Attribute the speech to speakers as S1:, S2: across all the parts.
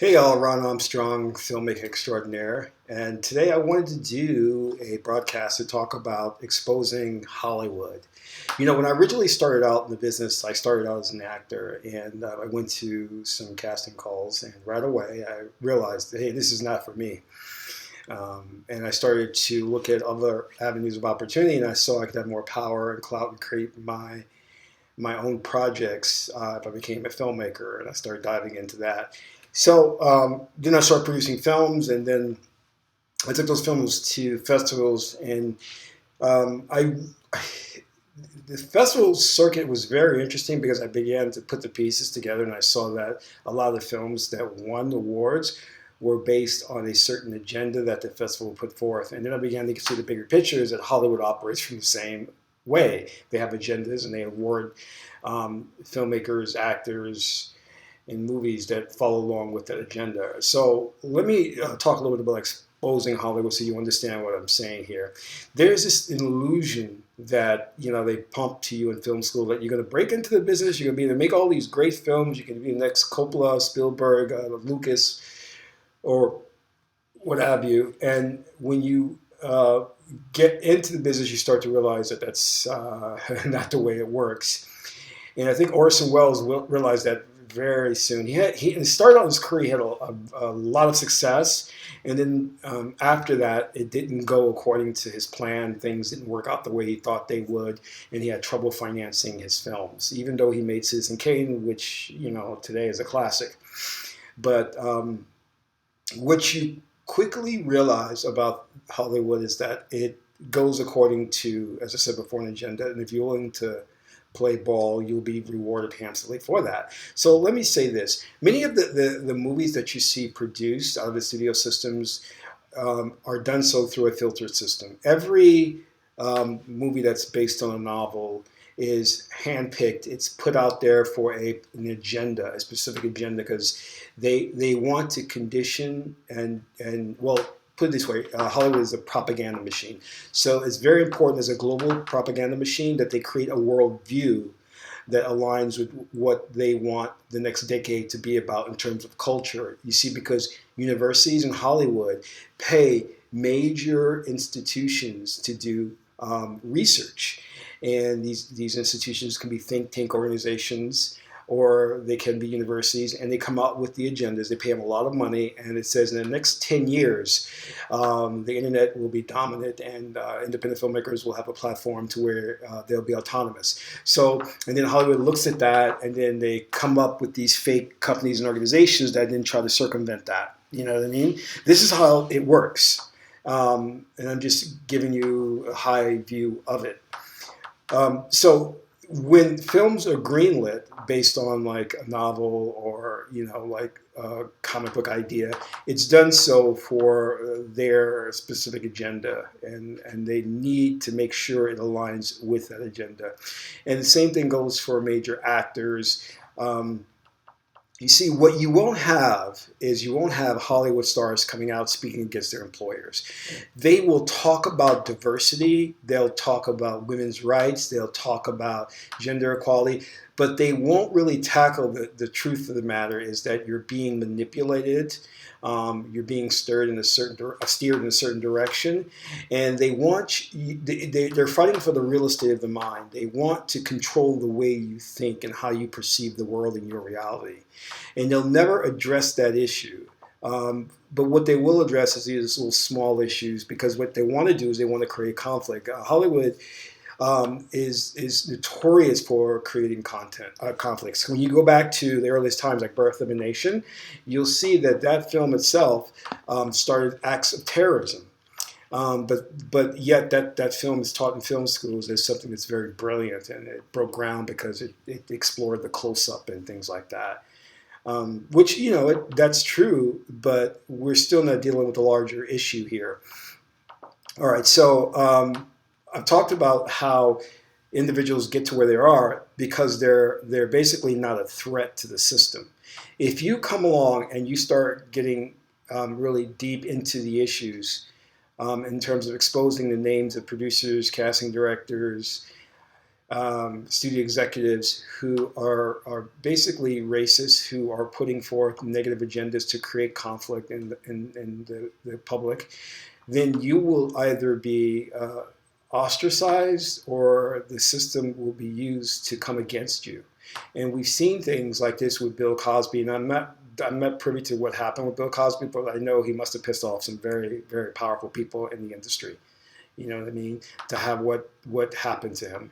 S1: Hey all, Ron Armstrong, filmmaker extraordinaire, and today I wanted to do a broadcast to talk about exposing Hollywood. When I originally started out in the business, I started out as an actor, and I went to some casting calls, and right away I realized, hey, this is not for me. And I started to look at other avenues of opportunity, and I saw I could have more power and clout and create my own projects if I became a filmmaker, and I started diving into that. So then I started producing films, and then I took those films to festivals, and I the festival circuit was very interesting because I began to put the pieces together, and I saw that a lot of the films that won awards were based on a certain agenda that the festival put forth. And then I began to see the bigger pictures that Hollywood operates from the same way. They have agendas and they award filmmakers, actors, in movies that follow along with that agenda. So let me talk a little bit about exposing Hollywood so you understand what I'm saying here. There's this illusion that they pump to you in film school that you're going to break into the business, you're going to be able to make all these great films, you can be the next Coppola, Spielberg, Lucas, or what have you. And when you get into the business, you start to realize that that's not the way it works. And I think Orson Welles realized that very soon. He started out his career, he had a lot of success, and then after that, it didn't go according to his plan. Things didn't work out the way he thought they would, and he had trouble financing his films, even though he made Citizen Kane, which today is a classic. But what you quickly realize about Hollywood is that it goes according to, as I said before, an agenda, and if you're willing to play ball, you'll be rewarded handsomely for that. So let me say this. Many of the movies that you see produced out of the studio systems are done so through a filtered system. Every movie that's based on a novel is handpicked. It's put out there for an agenda, a specific agenda, because they want to condition and well, put it this way, Hollywood is a propaganda machine. So it's very important as a global propaganda machine that they create a worldview that aligns with what they want the next decade to be about in terms of culture. You see, because universities in Hollywood pay major institutions to do research. And these institutions can be think tank organizations, or they can be universities, and they come out with the agendas. They pay them a lot of money, and it says in the next 10 years, the internet will be dominant, and independent filmmakers will have a platform to where they'll be autonomous. So, and then Hollywood looks at that, and then they come up with these fake companies and organizations that then try to circumvent that. You know what I mean? This is how it works. And I'm just giving you a high view of it. So when films are greenlit based on like a novel or like a comic book idea, it's done so for their specific agenda, and they need to make sure it aligns with that agenda. And the same thing goes for major actors. You see, what you won't have is you won't have Hollywood stars coming out speaking against their employers. They will talk about diversity, they'll talk about women's rights, they'll talk about gender equality, but they won't really tackle the truth of the matter is that you're being manipulated, you're being steered in a certain direction, and they want they're fighting for the real estate of the mind. They want to control the way you think and how you perceive the world and your reality, and they'll never address that issue. But what they will address is these little small issues, because what they want to do is they want to create conflict. Hollywood is notorious for creating conflicts. When you go back to the earliest times, like Birth of a Nation, you'll see that film itself started acts of terrorism. But yet that film is taught in film schools as something that's very brilliant, and it broke ground because it explored the close-up and things like that. Which, that's true, but we're still not dealing with the larger issue here. All right, so I've talked about how individuals get to where they are because they're basically not a threat to the system. If you come along and you start getting really deep into the issues in terms of exposing the names of producers, casting directors, studio executives who are basically racist, who are putting forth negative agendas to create conflict in the public, then you will either be ostracized or the system will be used to come against you. And we've seen things like this with Bill Cosby, and I'm not privy to what happened with Bill Cosby, but I know he must have pissed off some very, very powerful people in the industry. You know what I mean? To have what happened to him.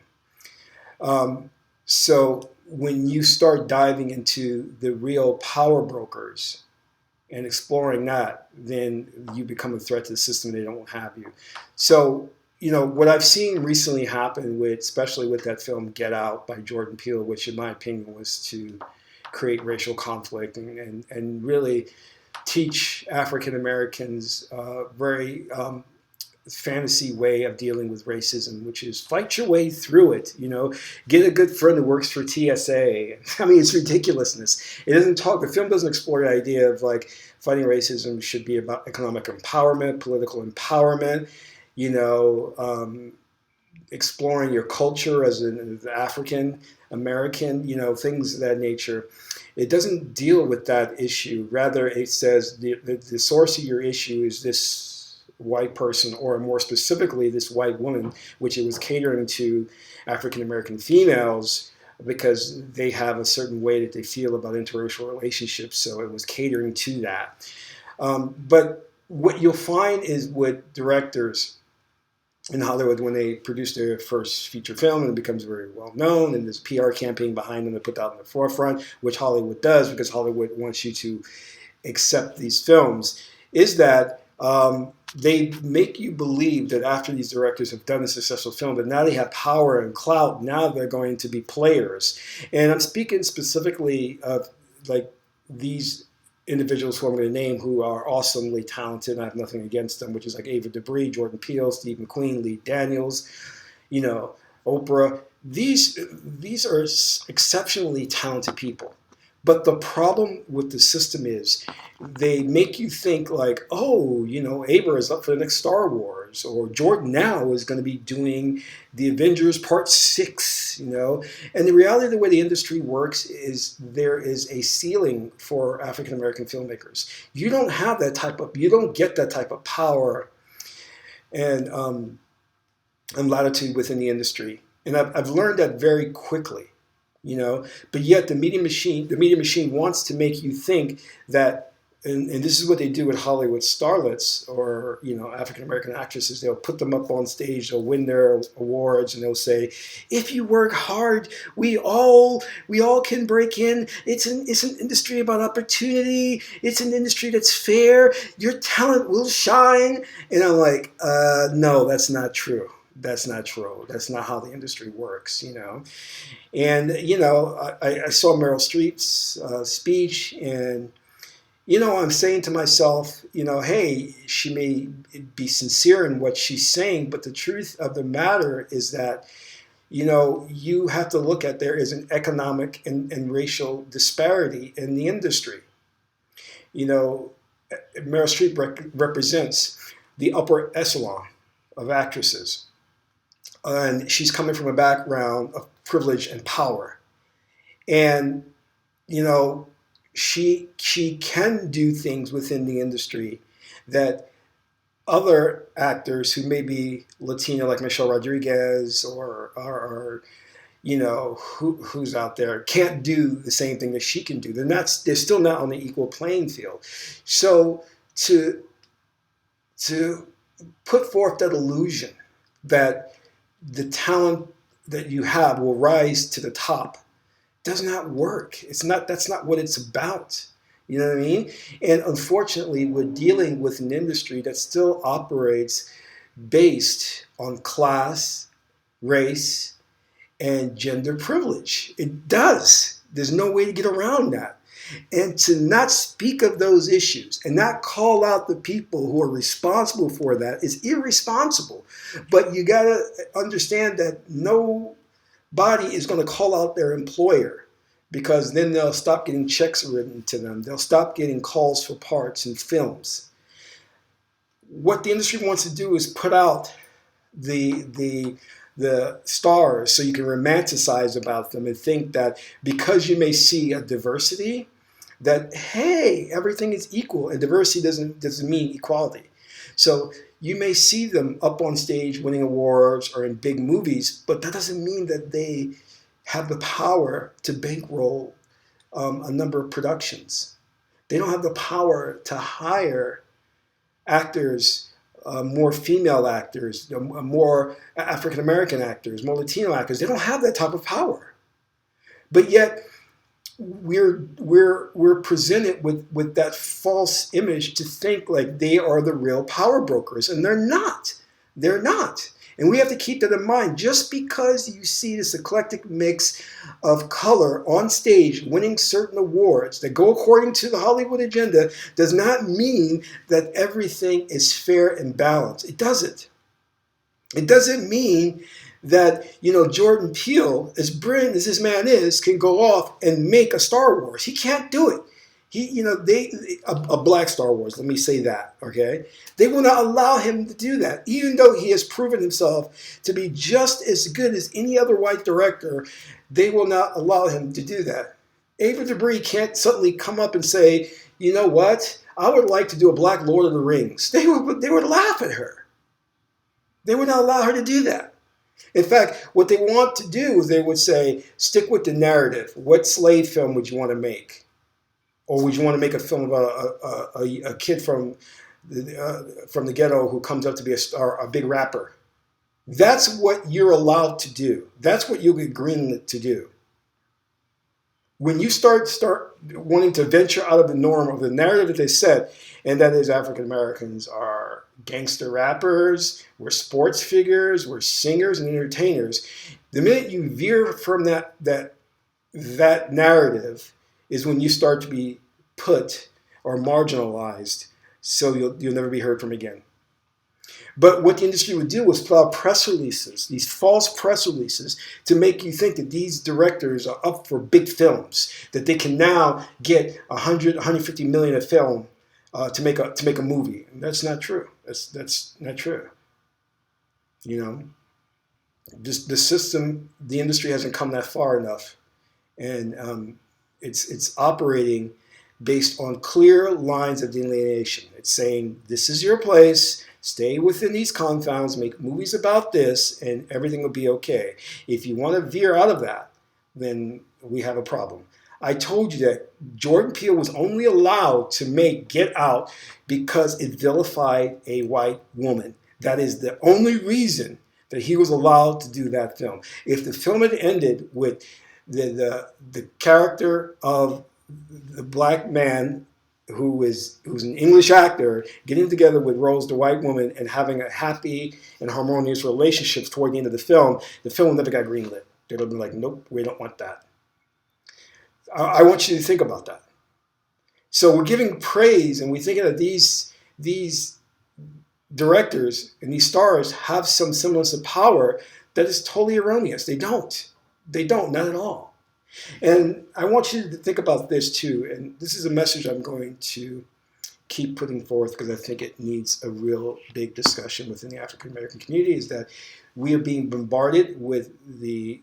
S1: So when you start diving into the real power brokers and exploring that, then you become a threat to the system. They don't have you. So, you know, what I've seen recently happen with, especially with that film Get Out by Jordan Peele, which in my opinion was to create racial conflict and really teach African Americans very fantasy way of dealing with racism, which is fight your way through it. You know, get a good friend who works for TSA. I mean, it's ridiculousness. It doesn't talk. The film doesn't explore the idea of like fighting racism should be about economic empowerment, political empowerment. You know, exploring your culture as an African American. You know, things of that nature. It doesn't deal with that issue. Rather, it says the source of your issue is this white person, or more specifically, this white woman, which it was catering to African American females because they have a certain way that they feel about interracial relationships. So it was catering to that. But what you'll find is with directors in Hollywood, when they produce their first feature film and it becomes very well known, and there's a PR campaign behind them to put that in the forefront, which Hollywood does because Hollywood wants you to accept these films, is that they make you believe that after these directors have done a successful film, that now they have power and clout. Now they're going to be players. And I'm speaking specifically of like these individuals who I'm going to name who are awesomely talented. And I have nothing against them, which is like Ava DuVernay, Jordan Peele, Steve McQueen, Lee Daniels, you know, Oprah. These are exceptionally talented people. But the problem with the system is they make you think like, oh, you know, Ava is up for the next Star Wars, or Jordan now is going to be doing the Avengers Part 6, you know. And the reality of the way the industry works is there is a ceiling for African American filmmakers. You don't have that you don't get that type of power and latitude within the industry. And I've learned that very quickly. You know, but yet the media machine wants to make you think that, and this is what they do with Hollywood starlets or, you know, African American actresses. They'll put them up on stage, they'll win their awards, and they'll say, if you work hard, we all can break in. It's an industry about opportunity. It's an industry that's fair. Your talent will shine. And I'm like, no, that's not true. That's not true. That's not how the industry works, you know. And, you know, I saw Meryl Streep's speech, and, you know, I'm saying to myself, you know, hey, she may be sincere in what she's saying, but the truth of the matter is that, you know, you have to look at there is an economic and racial disparity in the industry. You know, Meryl Streep represents the upper echelon of actresses. And she's coming from a background of privilege and power. And, you know, she can do things within the industry that other actors who may be Latino, like Michelle Rodriguez or you know, who's out there, can't do the same thing that she can do. They're still not on the equal playing field. So to put forth that illusion that the talent that you have will rise to the top does not work. That's not what it's about. You know what I mean? And unfortunately, we're dealing with an industry that still operates based on class, race, and gender privilege. It does. There's no way to get around that. And to not speak of those issues and not call out the people who are responsible for that is irresponsible. But you got to understand that nobody is going to call out their employer, because then they'll stop getting checks written to them. They'll stop getting calls for parts in films. What the industry wants to do is put out the the stars so you can romanticize about them and think that because you may see a diversity, that hey, everything is equal, and diversity doesn't mean equality. So you may see them up on stage winning awards or in big movies, but that doesn't mean that they have the power to bankroll a number of productions. They don't have the power to hire actors, more female actors, more African American actors, more Latino actors. They don't have that type of power. But yet we're presented with that false image to think like they are the real power brokers, and they're not. They're not. And we have to keep that in mind. Just because you see this eclectic mix of color on stage winning certain awards that go according to the Hollywood agenda does not mean that everything is fair and balanced. It doesn't. It doesn't mean that, Jordan Peele, as brilliant as this man is, can go off and make a Star Wars. He can't do it. A black Star Wars, let me say that, okay? They will not allow him to do that, even though he has proven himself to be just as good as any other white director. They will not allow him to do that. Ava DuVernay can't suddenly come up and say, you know what? I would like to do a black Lord of the Rings. They would laugh at her. They would not allow her to do that. In fact, what they want to do is they would say, stick with the narrative. What slave film would you want to make? Or would you want to make a film about a kid from the ghetto who comes up to be a big rapper? That's what you're allowed to do. That's what you'll get greenlit to do. When you start wanting to venture out of the norm of the narrative that they set, and that is African Americans are gangster rappers, we're sports figures, we're singers and entertainers. The minute you veer from that narrative is when you start to be put or marginalized, so you'll never be heard from again. But what the industry would do was put out press releases, these false press releases, to make you think that these directors are up for big films, that they can now get 100, 150 million a film to make a movie. And that's not true. That's not true. The system, the industry hasn't come that far enough, and it's operating based on clear lines of delineation. It's saying, this is your place, stay within these confounds, make movies about this, and everything will be okay. If you want to veer out of that, then we have a problem. I told you that Jordan Peele was only allowed to make Get Out because it vilified a white woman. That is the only reason that he was allowed to do that film. If the film had ended with the character of the black man who's an English actor getting together with Rose, the white woman, and having a happy and harmonious relationship toward the end of the film never got greenlit. They'd have been like, nope, we don't want that. I want you to think about that. So we're giving praise, and we're thinking that these directors and these stars have some semblance of power that is totally erroneous. They don't. They don't, not at all. And I want you to think about this too, and this is a message I'm going to keep putting forth because I think it needs a real big discussion within the African American community, is that we are being bombarded with the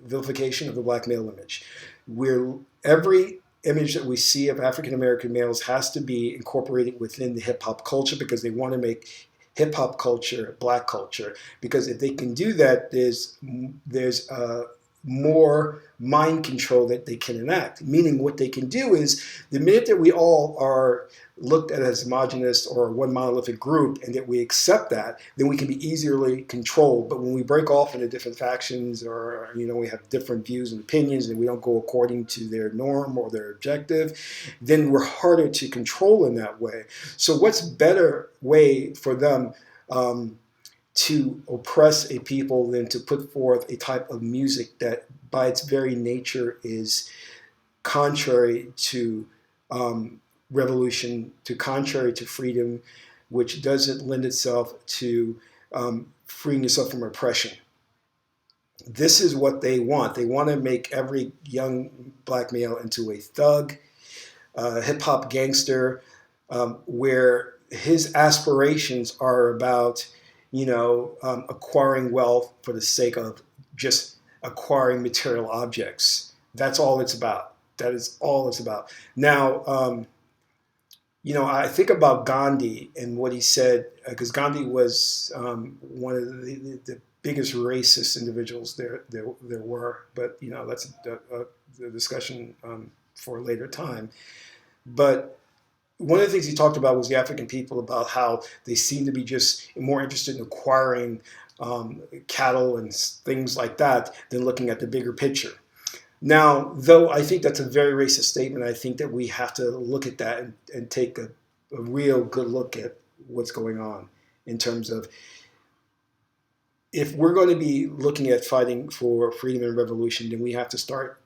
S1: vilification of the black male image. Every image that we see of African American males has to be incorporated within the hip hop culture because they want to make hip hop culture black culture. Because if they can do that, there's more mind control that they can enact. Meaning what they can do is, the minute that we all are looked at as homogenous or one monolithic group, and that we accept that, then we can be easily controlled. But when we break off into different factions, or we have different views and opinions, and we don't go according to their norm or their objective, then we're harder to control in that way. So what's better way for them to oppress a people than to put forth a type of music that by its very nature is contrary to revolution, contrary to freedom, which doesn't lend itself to freeing yourself from oppression. This is what they want. They want to make every young black male into a thug, hip-hop gangster, where his aspirations are about acquiring wealth for the sake of just acquiring material objects. That's all it's about. That is all it's about. Now, I think about Gandhi and what he said, because Gandhi was one of the biggest racist individuals there were. But that's a discussion for a later time. But one of the things he talked about was the African people, about how they seem to be just more interested in acquiring cattle and things like that than looking at the bigger picture. Now, though I think that's a very racist statement, I think that we have to look at that and take a real good look at what's going on in terms of, if we're going to be looking at fighting for freedom and revolution, then we have to start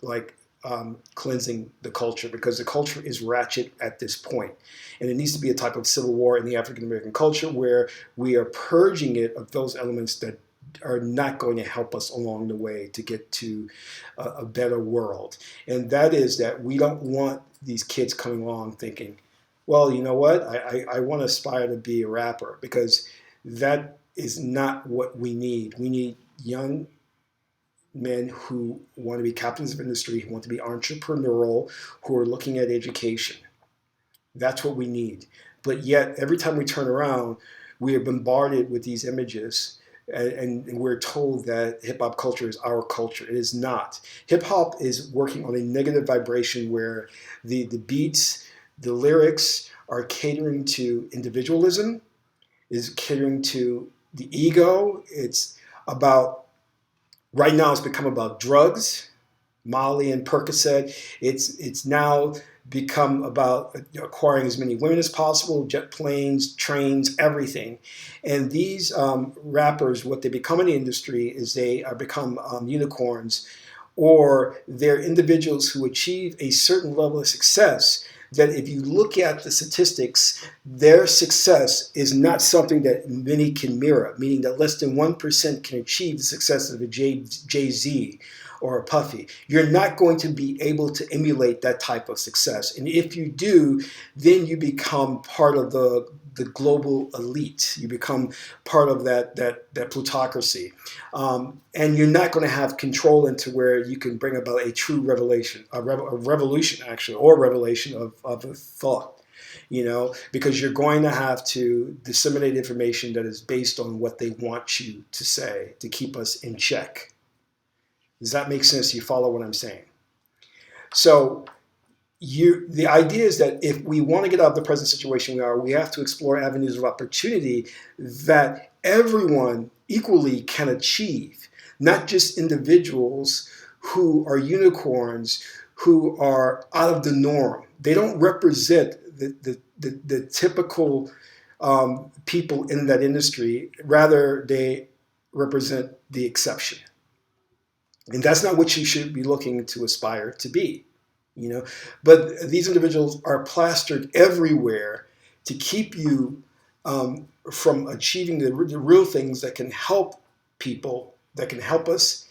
S1: cleansing the culture, because the culture is ratchet at this point. And it needs to be a type of civil war in the African American culture where we are purging it of those elements that are not going to help us along the way to get to a better world. And that is that we don't want these kids coming along thinking, well, you know what, I want to aspire to be a rapper, because that is not what we need. We need young men who want to be captains of industry, who want to be entrepreneurial, who are looking at education. That's what we need. But yet, every time we turn around, we are bombarded with these images, and we're told that hip-hop culture is our culture. It is not. Hip-hop is working on a negative vibration where the beats, the lyrics are catering to individualism, is catering to the ego. It's about, right now it's become about drugs, Molly and Percocet. It's now become about acquiring as many women as possible, jet planes, trains, everything. And these rappers, what they become in the industry is they become unicorns, or they're individuals who achieve a certain level of success that, if you look at the statistics, their success is not something that many can mirror, meaning that less than 1% can achieve the success of a Jay-Z or a Puffy. You're not going to be able to emulate that type of success. And if you do, then you become part of the global elite. You become part of that plutocracy. And you're not going to have control into where you can bring about a true revelation, a revolution actually, or revelation of a thought, because you're going to have to disseminate information that is based on what they want you to say to keep us in check. Does that make sense? You follow what I'm saying? So the idea is that if we want to get out of the present situation we have to explore avenues of opportunity that everyone equally can achieve, not just individuals who are unicorns, who are out of the norm. They don't represent the typical people in that industry. Rather, they represent the exception. And that's not what you should be looking to aspire to be, But these individuals are plastered everywhere to keep you from achieving the real things that can help people, that can help us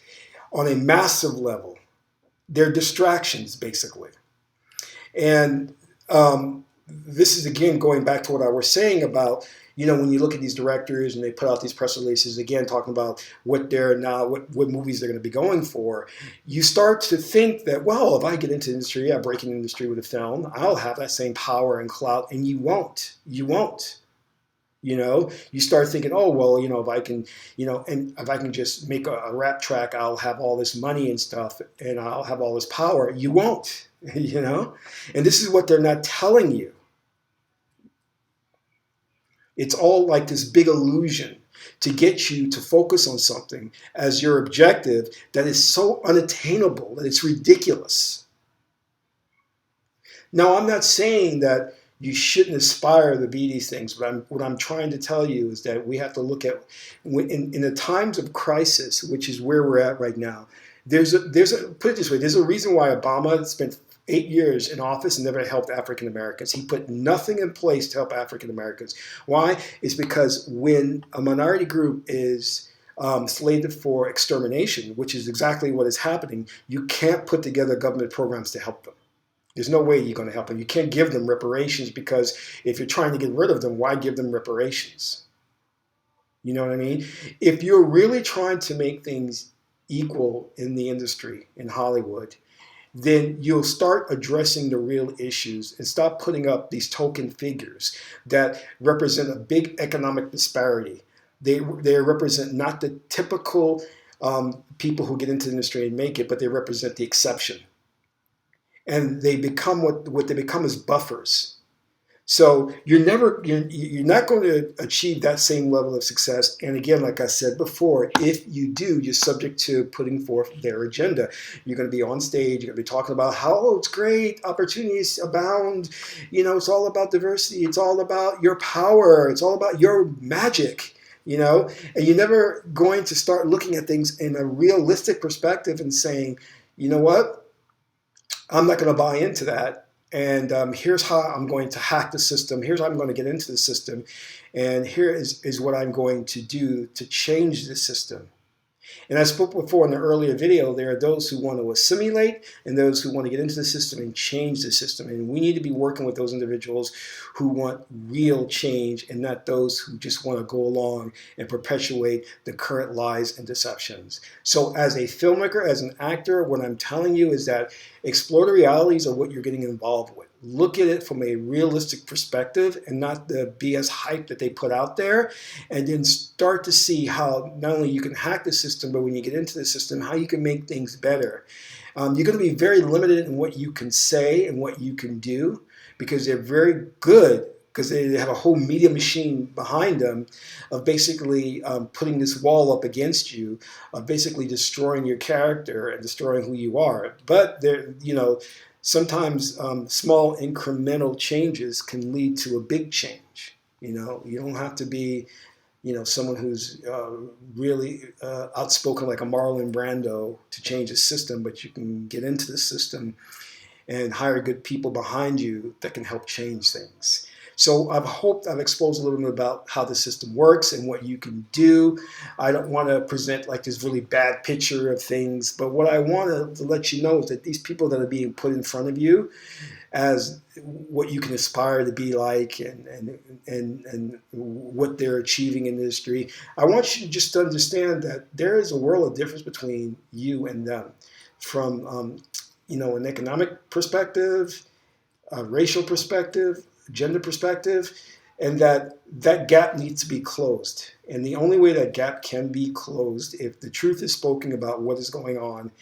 S1: on a massive level. They're distractions, basically. And this is, again, going back to what I was saying about, when you look at these directors and they put out these press releases, again, talking about what movies they're going to be going for, you start to think that, well, if I get into the industry, I break into the industry with a film, I'll have that same power and clout, and you won't. You won't. You start thinking, oh, well, if I can, and if I can just make a rap track, I'll have all this money and stuff, and I'll have all this power. You won't, And this is what they're not telling you. It's all like this big illusion to get you to focus on something as your objective that is so unattainable that it's ridiculous. Now, I'm not saying that you shouldn't aspire to be these things, but what I'm trying to tell you is that we have to look at, in the times of crisis, which is where we're at right now, put it this way, there's a reason why Obama spent 8 years in office and never helped African Americans. He put nothing in place to help African Americans. Why? It's because when a minority group is slated for extermination, which is exactly what is happening, you can't put together government programs to help them. There's no way you're going to help them. You can't give them reparations, because if you're trying to get rid of them, why give them reparations? You know what I mean? If you're really trying to make things equal in the industry, in Hollywood, then you'll start addressing the real issues and stop putting up these token figures that represent a big economic disparity. They represent not the typical people who get into the industry and make it, but they represent the exception. And they become what they become is buffers. So you're not going to achieve that same level of success. And again, like I said before, if you do, you're subject to putting forth their agenda. You're going to be on stage. You're going to be talking about how it's great, opportunities abound. It's all about diversity. It's all about your power. It's all about your magic. And you're never going to start looking at things in a realistic perspective and saying, you know what, I'm not going to buy into that. And here's how I'm going to hack the system. Here's how I'm going to get into the system. And here is what I'm going to do to change the system. And I spoke before in the earlier video, there are those who want to assimilate and those who want to get into the system and change the system. And we need to be working with those individuals who want real change and not those who just want to go along and perpetuate the current lies and deceptions. So as a filmmaker, as an actor, what I'm telling you is that explore the realities of what you're getting involved with. Look at it from a realistic perspective and not the BS hype that they put out there, and then start to see how not only you can hack the system, but when you get into the system, how you can make things better. You're going to be very limited in what you can say and what you can do because they're very good, because they have a whole media machine behind them of basically putting this wall up against you, of basically destroying your character and destroying who you are. But they're, sometimes small incremental changes can lead to a big change. You don't have to be, someone who's really outspoken like a Marlon Brando to change the system, but you can get into the system and hire good people behind you that can help change things. So I've hoped I've exposed a little bit about how the system works and what you can do. I don't want to present like this really bad picture of things, but what I want to let you know is that these people that are being put in front of you as what you can aspire to be like and what they're achieving in the industry, I want you just to understand that there is a world of difference between you and them, from an economic perspective, a racial perspective, gender perspective, and that gap needs to be closed. And the only way that gap can be closed if the truth is spoken about what is going on,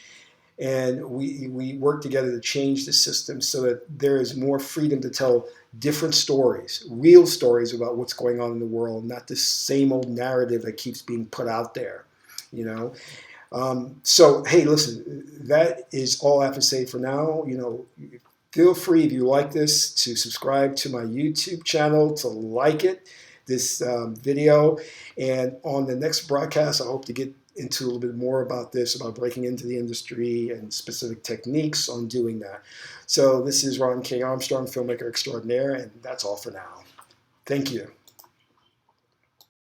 S1: and we work together to change the system so that there is more freedom to tell different stories, real stories about what's going on in the world, not the same old narrative that keeps being put out there. So hey, listen, that is all I have to say for now. Feel free, if you like this, to subscribe to my YouTube channel, to like this video. And on the next broadcast, I hope to get into a little bit more about this, about breaking into the industry and specific techniques on doing that. So this is Ronald K. Armstrong, filmmaker extraordinaire, and that's all for now. Thank you.